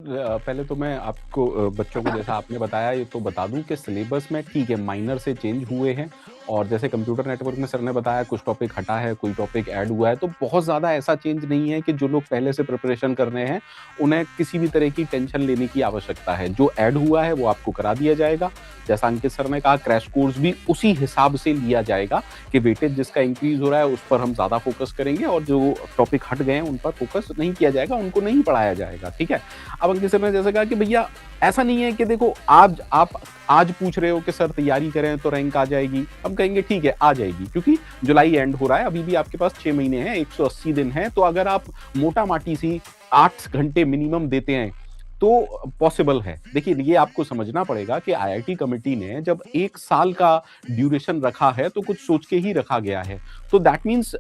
पहले तो मैं आपको बच्चों को जैसा आपने बताया ये तो बता दूँ कि सिलेबस में ठीक है माइनर से चेंज हुए हैं और जैसे कंप्यूटर नेटवर्क में सर ने बताया कुछ टॉपिक हटा है, कोई टॉपिक ऐड हुआ है, तो बहुत ज़्यादा ऐसा चेंज नहीं है कि जो लोग पहले से प्रिपरेशन कर रहे हैं, उन्हें किसी भी तरह की टेंशन लेने की आवश्यकता है। जो ऐड हुआ है वो आपको करा दिया जाएगा। जैसा अंकित सर ने कहा क्रैश कोर्स भी उसी हिसाब से लिया जाएगा कि वेटेज जिसका इंक्रीज़ हो रहा है उस पर हम ज़्यादा फोकस करेंगे और जो टॉपिक हट गए हैं उन पर फोकस नहीं किया जाएगा, उनको नहीं पढ़ाया जाएगा, ठीक है? अब अंकित सर ने जैसे कहा कि भैया ऐसा नहीं है कि देखो आज आप आज पूछ रहे हो कि सर तैयारी करें तो रैंक आ जाएगी। हम कहेंगे ठीक है आ जाएगी क्योंकि जुलाई एंड हो रहा है, अभी भी आपके पास 6 महीने हैं, 180 दिन हैं, तो अगर आप मोटा-माटी सी 8 घंटे मिनिमम देते हैं तो पॉसिबल है। देखिए ये आपको समझना पड़ेगा कि आईआईटी कमिटी ने जब 1 साल का ड्यूरेशन रखा है तो कुछ सोच के ही रखा गया है। तो दैट मीन्स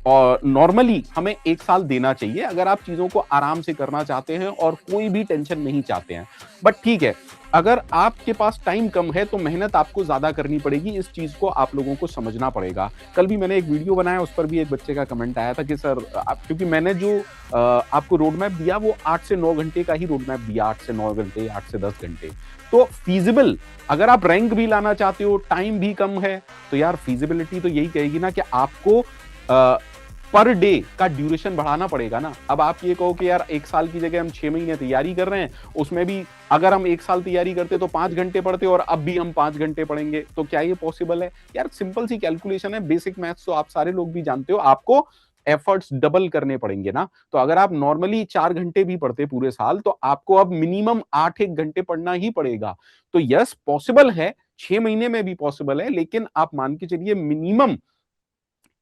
और नॉर्मली हमें 1 साल देना चाहिए अगर आप चीज़ों को आराम से करना चाहते हैं और कोई भी टेंशन नहीं चाहते हैं। बट ठीक है, अगर आपके पास टाइम कम है तो मेहनत आपको ज़्यादा करनी पड़ेगी, इस चीज़ को आप लोगों को समझना पड़ेगा। कल भी मैंने एक वीडियो बनाया, उस पर भी एक बच्चे का कमेंट आया था कि सर आप क्योंकि मैंने जो आपको रोड मैप दिया वो 8 से 9 घंटे का ही रोड मैप दिया, 8 से 9 घंटे, 8 से 10 घंटे। तो फीज़िबल अगर आप रैंक भी लाना चाहते हो, टाइम भी कम है, तो यार फीज़िबिलिटी तो यही कहेगी ना कि आपको अ, पर डे का ड्यूरेशन बढ़ाना पड़ेगा ना। अब आप ये कहो कि यार 1 साल की जगह हम 6 महीने तैयारी कर रहे हैं, उसमें भी अगर हम 1 साल तैयारी करते तो 5 घंटे पढ़ते और अब भी हम 5 घंटे पढ़ेंगे, तो क्या ये पॉसिबल है? यार सिंपल सी कैलकुलेशन है, बेसिक मैथ्स तो आप सारे लोग भी जानते हो, आपको एफर्ट्स डबल करने पड़ेंगे ना। तो अगर आप नॉर्मली 4 घंटे भी पढ़ते पूरे साल, तो आपको अब मिनिमम 8-1 घंटे पढ़ना ही पड़ेगा। तो यस पॉसिबल है, 6 महीने में भी पॉसिबल है, लेकिन आप मान के चलिए मिनिमम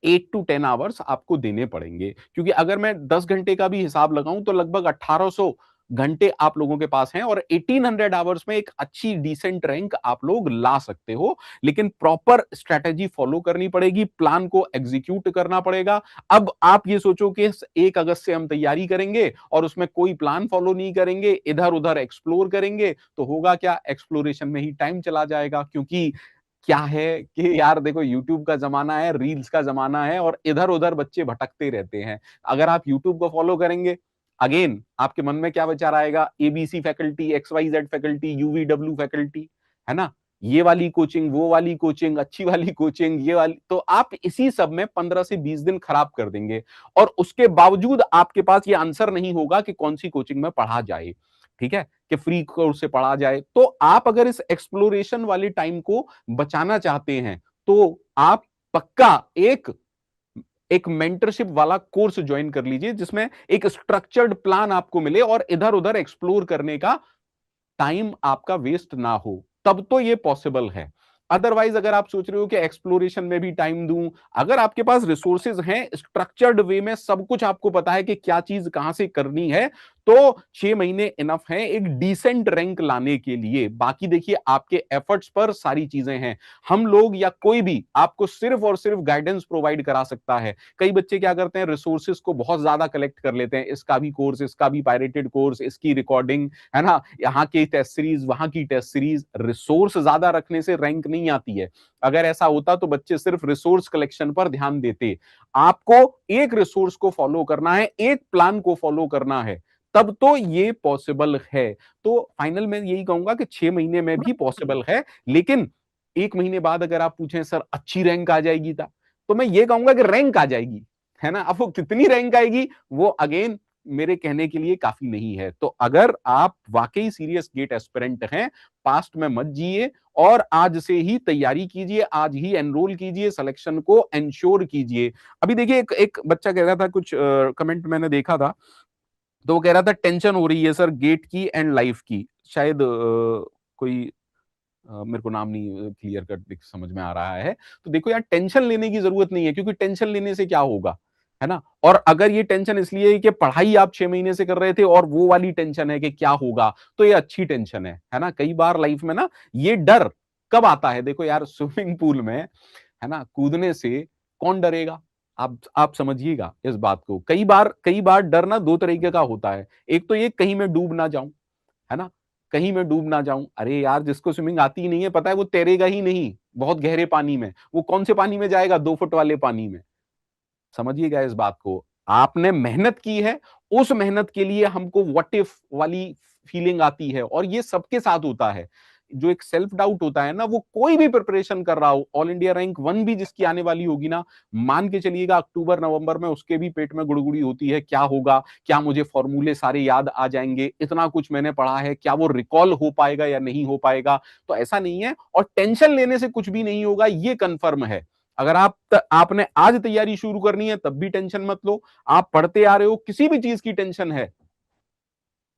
8 टू 10 आवर्स आपको देने पड़ेंगे क्योंकि अगर मैं 10 घंटे का भी हिसाब लगाऊं तो लगभग 1800 घंटे आप लोगों के पास हैं और 1800 आवर्स में एक अच्छी डिसेंट रैंक आप लोग ला सकते हो, लेकिन प्रॉपर स्ट्रेटेजी फॉलो करनी पड़ेगी, प्लान को एग्जीक्यूट करना पड़ेगा। अब आप ये सोचो कि 1 अगस्त से हम तैयारी करेंगे और उसमें कोई प्लान फॉलो नहीं करेंगे, इधर उधर एक्सप्लोर करेंगे, तो होगा क्या, एक्सप्लोरेशन में ही टाइम चला जाएगा क्योंकि क्या है कि यार देखो यूट्यूब का ज़माना है, रील्स का ज़माना है और इधर-उधर बच्चे भटकते रहते हैं। अगर आप यूट्यूब को फ़ॉलो करेंगे, अगेन आपके मन में क्या विचार आएगा? ABC faculty, XYZ faculty, UVW faculty, है ना? ये वाली कोचिंग, वो वाली कोचिंग, अच्छी वाली कोचिंग, ये वाली तो आप इसी सब में 15 से 20 दिन खराब कर देंगे और उसके बावजूद आपके पास ये आंसर नहीं होगा कि कौन-सी कोचिंग में पढ़ा जाए, ठीक है? कि फ्री कोर्स से पढ़ा जाए। तो आप अगर इस एक्सप्लोरेशन वाले टाइम को बचाना चाहते हैं, तो आप पक्का एक एक मेंटरशिप वाला कोर्स ज्वाइन कर लीजिए जिसमें एक स्ट्रक्चर्ड प्लान आपको मिले और इधर-उधर एक्सप्लोर करने का टाइम आपका वेस्ट ना हो, तब तो ये पॉसिबल है। अदरवाइज अगर आप सोच रहे हो कि एक्सप्लोरेशन में भी टाइम दूं, अगर आपके पास रिसोर्सेज हैं, स्ट्रक्चर्ड वे में सब कुछ आपको पता है कि क्या चीज कहां से करनी है, तो 6 महीने इनफ है एक डिसेंट रैंक लाने के लिए। बाकी देखिए आपके एफर्ट्स पर सारी चीजें हैं। हम लोग या कोई भी आपको सिर्फ और सिर्फ गाइडेंस प्रोवाइड करा सकता है। कई बच्चे क्या करते हैं, रिसोर्सेज को बहुत ज्यादा कलेक्ट कर लेते हैं, इसका भी कोर्स, इसका भी पायरेटेड कोर्स, इसकी रिकॉर्डिंग, है ना, यहाँ की टेस्ट सीरीज, वहां की टेस्ट सीरीज। रिसोर्स ज्यादा रखने से रैंक नहीं आती है। अगर ऐसा होता तो बच्चे सिर्फ रिसोर्स कलेक्शन पर ध्यान देते। आपको एक रिसोर्स को फॉलो करना है, एक प्लान को फॉलो करना है, तब तो ये पॉसिबल है। तो फाइनल में यही कहूंगा कि 6 महीने में भी पॉसिबल है, लेकिन 1 महीने बाद अगर आप पूछें सर अच्छी रैंक आ जाएगी था, तो मैं ये कहूंगा कि रैंक आ जाएगी, है ना। अब वो कितनी रैंक आएगी वो अगेन मेरे कहने के लिए काफी नहीं है। तो अगर आप वाकई सीरियस गेट एस्पिरेंट हैं, पास्ट में मत जिए और आज से ही तैयारी कीजिए, आज ही एनरोल कीजिए, सिलेक्शन को एंश्योर कीजिए। अभी देखिए एक बच्चा कह रहा था, कुछ कमेंट मैंने देखा था, तो वो कह रहा था टेंशन हो रही है सर गेट की एंड लाइफ की, शायद कोई मेरे को नाम नहीं क्लियर कट समझ में आ रहा है। तो देखो यार टेंशन लेने की जरूरत नहीं है क्योंकि टेंशन लेने से क्या होगा, है ना। और अगर ये टेंशन इसलिए है कि पढ़ाई आप 6 महीने से कर रहे थे और वो वाली टेंशन है कि क्या होगा, तो ये अच्छी टेंशन है ना। कई बार लाइफ में ना ये डर कब आता है, देखो यार स्विमिंग पूल में, है ना, कूदने से कौन डरेगा। आप समझिएगा इस बात को। कई बार डर ना दो तरीके का होता है। एक तो ये कहीं मैं डूब ना जाऊं, है ना, कहीं मैं डूब ना जाऊं। अरे यार जिसको स्विमिंग आती ही नहीं है, पता है वो तैरेगा ही नहीं बहुत गहरे पानी में। वो कौन से पानी में जाएगा, 2 फुट वाले पानी में। समझिएगा इस बात को। आपने मेहनत की है, उस मेहनत के लिए हमको व्हाट इफ वाली फीलिंग आती है, और ये सबके साथ होता है। जो एक सेल्फ डाउट होता है ना, वो कोई भी प्रिपरेशन कर रहा हो, ऑल इंडिया रैंक 1 भी जिसकी आने वाली होगी ना, मान के चलिएगा अक्टूबर नवंबर में उसके भी पेट में गुड़गुड़ी होती है, क्या होगा, क्या मुझे फॉर्मूले सारे याद आ जाएंगे, इतना कुछ मैंने पढ़ा है, क्या वो रिकॉल हो पाएगा या नहीं हो पाएगा। तो ऐसा नहीं है, और टेंशन लेने से कुछ भी नहीं होगा, ये कंफर्म है। अगर आपने आज तैयारी शुरू करनी है तब भी टेंशन मत लो, आप पढ़ते आ रहे हो, किसी भी चीज की टेंशन है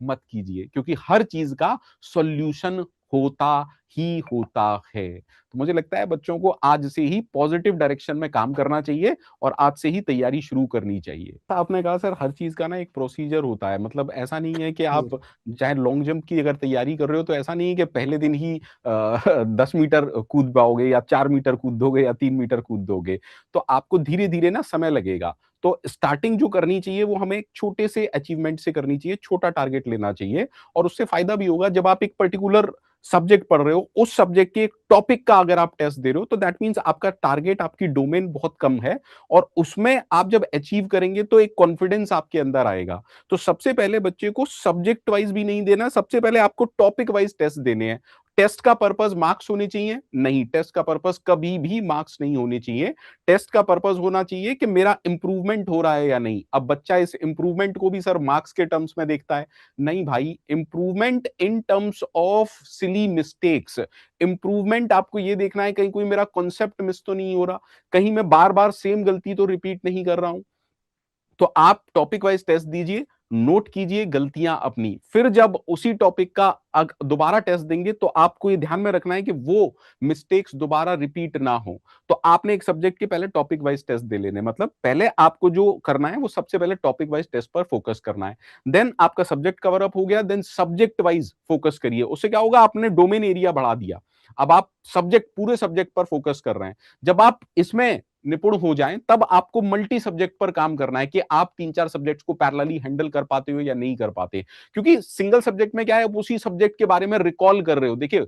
मत कीजिए, क्योंकि हर चीज का सॉल्यूशन होता ही होता है। तो मुझे लगता है बच्चों को आज से ही पॉजिटिव डायरेक्शन में काम करना चाहिए और आज से ही तैयारी शुरू करनी चाहिए। तो आपने कहा सर हर चीज का ना एक प्रोसीजर होता है, मतलब ऐसा नहीं है कि जी। आप चाहे लॉन्ग जंप की अगर तैयारी कर रहे हो तो ऐसा नहीं है कि पहले दिन ही 10 मीटर कूद पाओगे या 4 मीटर कूद दोगे या 3 मीटर कूद दोगे। तो आपको धीरे धीरे ना समय लगेगा। तो स्टार्टिंग जो करनी चाहिए वो हमें एक छोटे से अचीवमेंट से करनी चाहिए, छोटा टारगेट लेना चाहिए, और उससे फायदा भी होगा। जब आप एक पर्टिकुलर सब्जेक्ट पढ़ रहे हो, उस सब्जेक्ट के एक टॉपिक का अगर आप टेस्ट दे रहे हो, तो दैट मींस आपका टारगेट, आपकी डोमेन बहुत कम है, और उसमें आप जब अचीव करेंगे तो एक कॉन्फिडेंस आपके अंदर आएगा। तो सबसे पहले बच्चे को सब्जेक्ट वाइज भी नहीं देना, सबसे पहले आपको टॉपिक वाइज टेस्ट देने हैं। टेस्ट का पर्पस मार्क्स होने चाहिए? नहीं, टेस्ट का पर्पस कभी भी मार्क्स नहीं होने चाहिए। टेस्ट का पर्पस होना चाहिए कि मेरा इंप्रूवमेंट हो रहा है या नहीं। अब बच्चा इस इंप्रूवमेंट को भी सर मार्क्स के टर्म्स में देखता है। नहीं भाई, improvement in terms of silly mistakes. Improvement आपको ये देखना है कहीं कोई मेरा कॉन्सेप्ट मिस तो नहीं हो रहा, कहीं मैं बार बार सेम गलती तो रिपीट नहीं कर रहा हूं। तो आप टॉपिक वाइज टेस्ट दीजिए, नोट कीजिए गलतियां अपनी, फिर जब उसी टॉपिक का दोबारा टेस्ट देंगे तो आपको ये ध्यान में रखना है कि वो मिस्टेक्स दोबारा रिपीट ना हो। तो आपने एक सब्जेक्ट के पहले टॉपिक वाइज टेस्ट दे लेने, मतलब पहले आपको जो करना है वो सबसे पहले टॉपिक वाइज टेस्ट पर फोकस करना है। देन आपका सब्जेक्ट कवर अप हो गया, देन सब्जेक्ट वाइज फोकस करिए। उससे क्या होगा, आपने डोमेन एरिया बढ़ा दिया, अब आप सब्जेक्ट, पूरे सब्जेक्ट पर फोकस कर रहे हैं। जब आप इसमें निपुण हो जाएं तब आपको मल्टी सब्जेक्ट पर काम करना है कि आप 3-4 सब्जेक्ट्स को पैरेलली हैंडल कर पाते हो या नहीं कर पाते। क्योंकि सिंगल सब्जेक्ट में क्या है, आप उसी सब्जेक्ट के बारे में रिकॉल कर रहे हो। देखिए,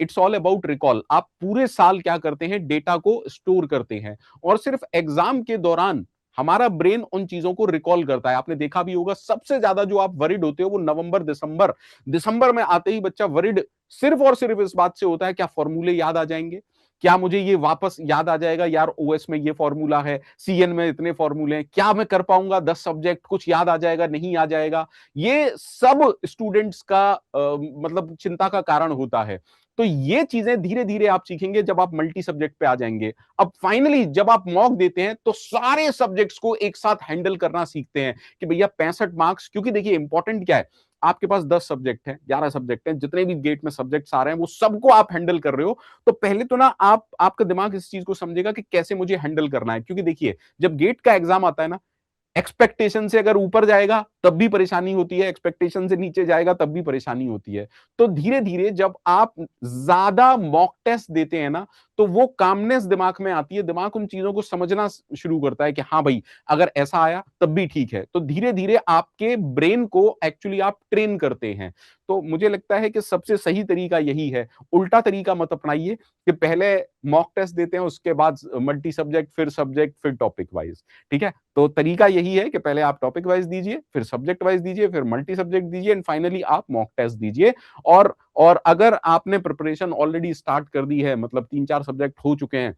इट्स ऑल अबाउट रिकॉल। आप पूरे साल क्या करते हैं, डेटा को स्टोर करते हैं, और सिर्फ एग्जाम के दौरान हमारा ब्रेन उन चीजों को रिकॉल करता है। आपने देखा भी होगा, सबसे ज्यादा जो आप वरिड होते हो वो नवंबर दिसंबर, दिसंबर में आते ही बच्चा वरिड सिर्फ और सिर्फ इस बात से होता है, क्या फॉर्मूले याद आ जाएंगे, क्या मुझे ये वापस याद आ जाएगा, यार ओएस में ये फॉर्मूला है, सीएन में इतने फॉर्मूले हैं, क्या मैं कर पाऊंगा 10 सब्जेक्ट, कुछ याद आ जाएगा नहीं आ जाएगा। ये सब स्टूडेंट्स का मतलब चिंता का कारण होता है। तो ये चीजें धीरे धीरे आप सीखेंगे जब आप मल्टी सब्जेक्ट पे आ जाएंगे। अब फाइनली जब आप मॉक देते हैं तो सारे सब्जेक्ट्स को एक साथ हैंडल करना सीखते हैं कि भैया 65 मार्क्स, क्योंकि देखिए इंपॉर्टेंट क्या है, आपके पास 10 सब्जेक्ट हैं, 11 सब्जेक्ट हैं, जितने भी गेट में सब्जेक्ट्स आ रहे हैं वो सबको आप हैंडल कर रहे हो। तो पहले तो ना आपका दिमाग इस चीज को समझेगा कि कैसे मुझे हैंडल करना है। क्योंकि देखिए, जब गेट का एग्जाम आता है ना, एक्सपेक्टेशन से अगर ऊपर जाएगा तब भी परेशानी होती है, एक्सपेक्टेशन से नीचे जाएगा तब भी परेशानी होती है। तो धीरे धीरे जब आप ज्यादा मॉक टेस्ट देते हैं ना, तो वो कामनेस दिमाग में आती है, दिमाग उन चीजों को समझना शुरू करता है कि हाँ भाई, अगर ऐसा आया तब भी ठीक है। तो धीरे धीरे आपके ब्रेन को एक्चुअली आप ट्रेन करते हैं। तो मुझे लगता है कि सबसे सही तरीका यही है। उल्टा तरीका मत अपनाइए कि पहले मॉक टेस्ट देते हैं, उसके बाद मल्टी सब्जेक्ट, फिर सब्जेक्ट, फिर टॉपिक वाइज। ठीक है, तो तरीका यही है कि पहले आप टॉपिक वाइज दीजिए, फिर सब्जेक्ट वाइज दीजिए, फिर मल्टी सब्जेक्ट दीजिए, एंड फाइनली आप मॉक टेस्ट दीजिए। और अगर आपने प्रिपरेशन ऑलरेडी स्टार्ट कर दी है, मतलब 3-4 सब्जेक्ट हो चुके हैं,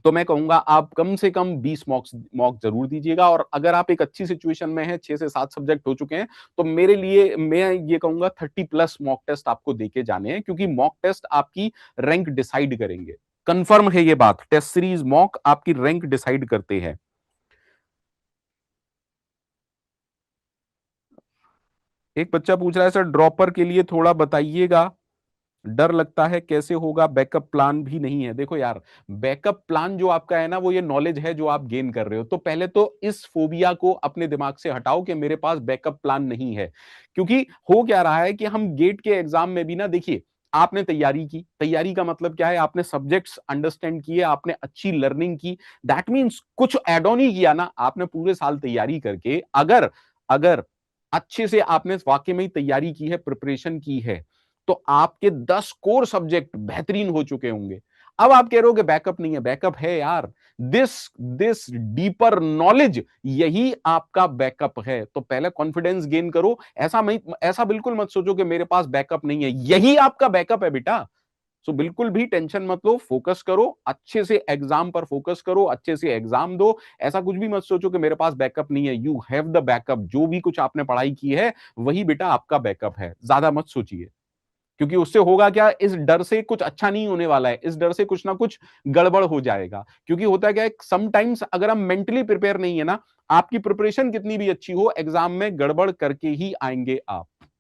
तो मैं कहूंगा आप कम से कम 20 मॉक जरूर दीजिएगा। और अगर आप एक अच्छी सिचुएशन में है, 6 से 7 सब्जेक्ट हो चुके हैं, तो मेरे लिए मैं ये कहूंगा 30+ मॉक टेस्ट आपको देके जाने हैं, क्योंकि मॉक टेस्ट आपकी रैंक डिसाइड करेंगे। कंफर्म है ये बात, टेस्ट सीरीज मॉक आपकी रैंक डिसाइड करते हैं। एक बच्चा पूछ रहा है सर ड्रॉपर के लिए थोड़ा बताइएगा, डर लगता है कैसे होगा, बैकअप प्लान भी नहीं है। देखो यार, बैकअप प्लान जो आपका है ना, वो ये नॉलेज है जो आप गेन कर रहे हो। तो पहले तो इस फोबिया को अपने दिमाग से हटाओ कि मेरे पास बैकअप प्लान नहीं है। क्योंकि हो क्या रहा है कि हम गेट के एग्जाम में भी ना, देखिए, आपने तैयारी की, तैयारी का मतलब क्या है, आपने सब्जेक्ट्स अंडरस्टैंड किए, आपने अच्छी लर्निंग की, दैट मीन्स कुछ एड ऑन ही किया ना। आपने पूरे साल तैयारी करके अगर अगर अच्छे से आपने वाकई में तैयारी की है, प्रिपरेशन की है, तो आपके 10 कोर सब्जेक्ट बेहतरीन हो चुके होंगे। अब आप कह रहे हो कि बैकअप नहीं है, बैकअप है यार। दिस दिस डीपर नॉलेज, यही आपका बैकअप है। तो पहले कॉन्फिडेंस गेन करो। ऐसा बिल्कुल मत सोचो कि मेरे पास बैकअप नहीं है, यही आपका बैकअप है बेटा। सो बिल्कुल भी टेंशन मत लो, फोकस करो, अच्छे से एग्जाम पर फोकस करो, अच्छे से एग्जाम दो। ऐसा कुछ भी मत सोचो कि मेरे पास बैकअप नहीं है। You have the backup. जो भी कुछ आपने पढ़ाई की है वही बेटा आपका बैकअप है। ज्यादा मत सोचिए, क्योंकि उससे होगा क्या, इस डर से कुछ अच्छा नहीं होने वाला है, इस डर से कुछ ना कुछ गड़बड़ हो जाएगा। क्योंकि होता क्या है, समटाइम्स अगर हम मेंटली प्रिपेयर नहीं है ना, आपकी प्रिपरेशन कितनी भी अच्छी हो, एग्जाम में गड़बड़ करके ही आएंगे आप।